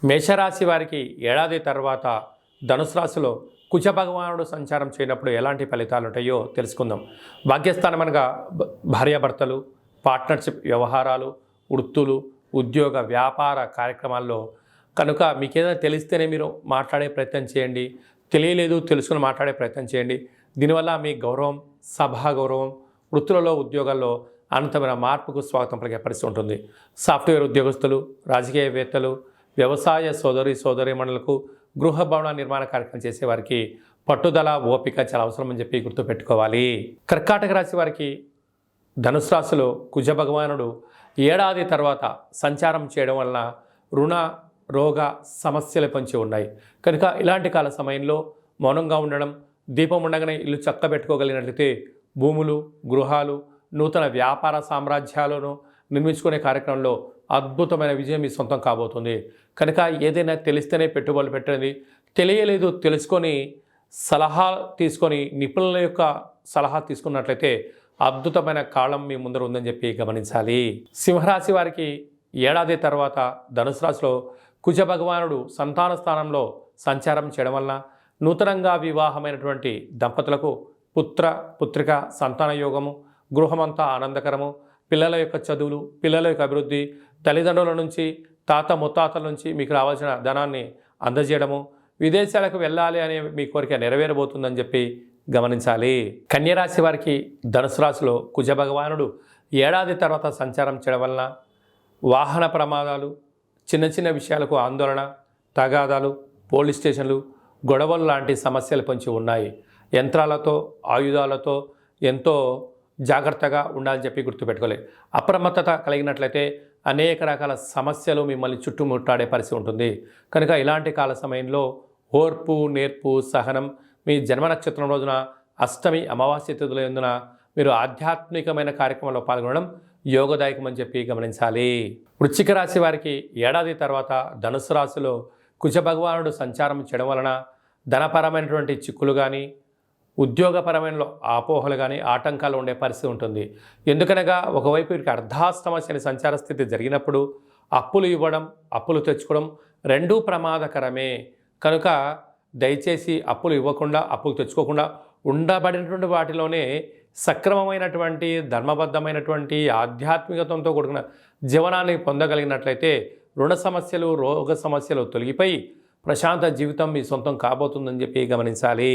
మేషరాశి వారికి ఏడాది తర్వాత ధనుసు రాశిలో కుజ భగవానుడు సంచారం చేయనప్పుడు ఎలాంటి ఫలితాలు ఉంటాయో తెలుసుకుందాం. భాగ్యస్థానం అనగా భార్యాభర్తలు, పార్ట్నర్షిప్ వ్యవహారాలు, వృత్తులు, ఉద్యోగ వ్యాపార కార్యక్రమాల్లో కనుక మీకు ఏదైనా తెలిస్తేనే మీరు మాట్లాడే ప్రయత్నం చేయండి. తెలియలేదు తెలుసుకుని మాట్లాడే ప్రయత్నం చేయండి. దీనివల్ల మీ గౌరవం, సభా గౌరవం, వృత్తులలో ఉద్యోగాల్లో అనంతమైన మార్పుకు స్వాగతం పలికే పరిస్థితి ఉంటుంది. సాఫ్ట్వేర్ ఉద్యోగస్తులు, రాజకీయవేత్తలు, వ్యవసాయ సోదరీమణులకు, గృహ భవన నిర్మాణ కార్యక్రమం చేసేవారికి పట్టుదల, ఓపిక చాలా అవసరం అని చెప్పి గుర్తుపెట్టుకోవాలి. కర్కాటక రాశి వారికి ధనుసు రాశిలో కుజ భగవానుడు ఏడాది తర్వాత సంచారం చేయడం వలన రుణ, రోగ సమస్యలు పొంచి ఉన్నాయి. కనుక ఇలాంటి కాల సమయంలో మౌనంగా ఉండడం, దీపం ఉండగానే ఇల్లు చక్కబెట్టుకోగలిగినట్లయితే భూములు, గృహాలు, నూతన వ్యాపార సామ్రాజ్యాలను నిర్మించుకునే కార్యక్రమంలో అద్భుతమైన విజయం మీ సొంతం కాబోతుంది. కనుక ఏదైనా తెలిస్తేనే పెట్టుబడులు పెట్టండి. తెలియలేదు తెలుసుకొని సలహా తీసుకొని నిపుణుల యొక్క సలహా తీసుకున్నట్లయితే అద్భుతమైన కాలం మీ ముందర ఉందని చెప్పి గమనించాలి. సింహరాశి వారికి ఏడాది తర్వాత ధనుసు రాశిలో కుజ భగవానుడు సంతాన స్థానంలో సంచారం చేయడం వలన నూతనంగా వివాహమైనటువంటి దంపతులకు పుత్రిక సంతాన యోగము, గృహమంతా ఆనందకరము, పిల్లల యొక్క చదువులు, పిల్లల యొక్క అభివృద్ధి, తల్లిదండ్రుల నుంచి, తాత ముత్తాతల నుంచి మీకు రావాల్సిన ధనాన్ని అందజేయడము, విదేశాలకు వెళ్ళాలి అనే మీ కోరిక నెరవేరబోతుందని చెప్పి గమనించాలి. కన్యరాశి వారికి ధనుసు రాశిలో కుజ భగవానుడు ఏడాది తర్వాత సంచారం చేయడం వలన వాహన ప్రమాదాలు, చిన్న చిన్న విషయాలకు ఆందోళన, తగాదాలు, పోలీస్ స్టేషన్లు, గొడవలు లాంటి సమస్యలు పొంచి ఉన్నాయి. యంత్రాలతో, ఆయుధాలతో ఎంతో జాగ్రత్తగా ఉండాలని చెప్పి గుర్తుపెట్టుకోవాలి. అప్రమత్తత కలిగినట్లయితే అనేక రకాల సమస్యలు మిమ్మల్ని చుట్టుముట్టాడే పరిస్థితి ఉంటుంది. కనుక ఇలాంటి కాల సమయంలో ఓర్పు, నేర్పు, సహనం మీ జన్మ నక్షత్రం రోజున అష్టమి అమావాస్య తిథుల యందున మీరు ఆధ్యాత్మికమైన కార్యక్రమంలో పాల్గొనడం యోగదాయకం అని చెప్పి గమనించాలి. వృశ్చిక రాశి వారికి ఏడాది తర్వాత ధనుసు రాశిలో కుజ భగవానుడు సంచారం చేయడం వలన ధనపరమైనటువంటి చిక్కులు కానీ, ఉద్యోగపరమైన అపోహలు కానీ, ఆటంకాలు ఉండే పరిస్థితి ఉంటుంది. ఎందుకనగా ఒకవైపు వీరికి అర్ధాష్టమ శని సంచార స్థితి జరిగినప్పుడు అప్పులు ఇవ్వడం, అప్పులు తెచ్చుకోవడం రెండూ ప్రమాదకరమే. కనుక దయచేసి అప్పులు ఇవ్వకుండా, అప్పులు తెచ్చుకోకుండా ఉండబడినటువంటి వాటిలోనే సక్రమమైనటువంటి, ధర్మబద్ధమైనటువంటి, ఆధ్యాత్మికతతో కూడుకున్న జీవనాన్ని పొందగలిగినట్లయితే రుణ సమస్యలు, రోగ సమస్యలు తొలగిపోయి ప్రశాంత జీవితం మీ సొంతం కాబోతుందని చెప్పి గమనించాలి.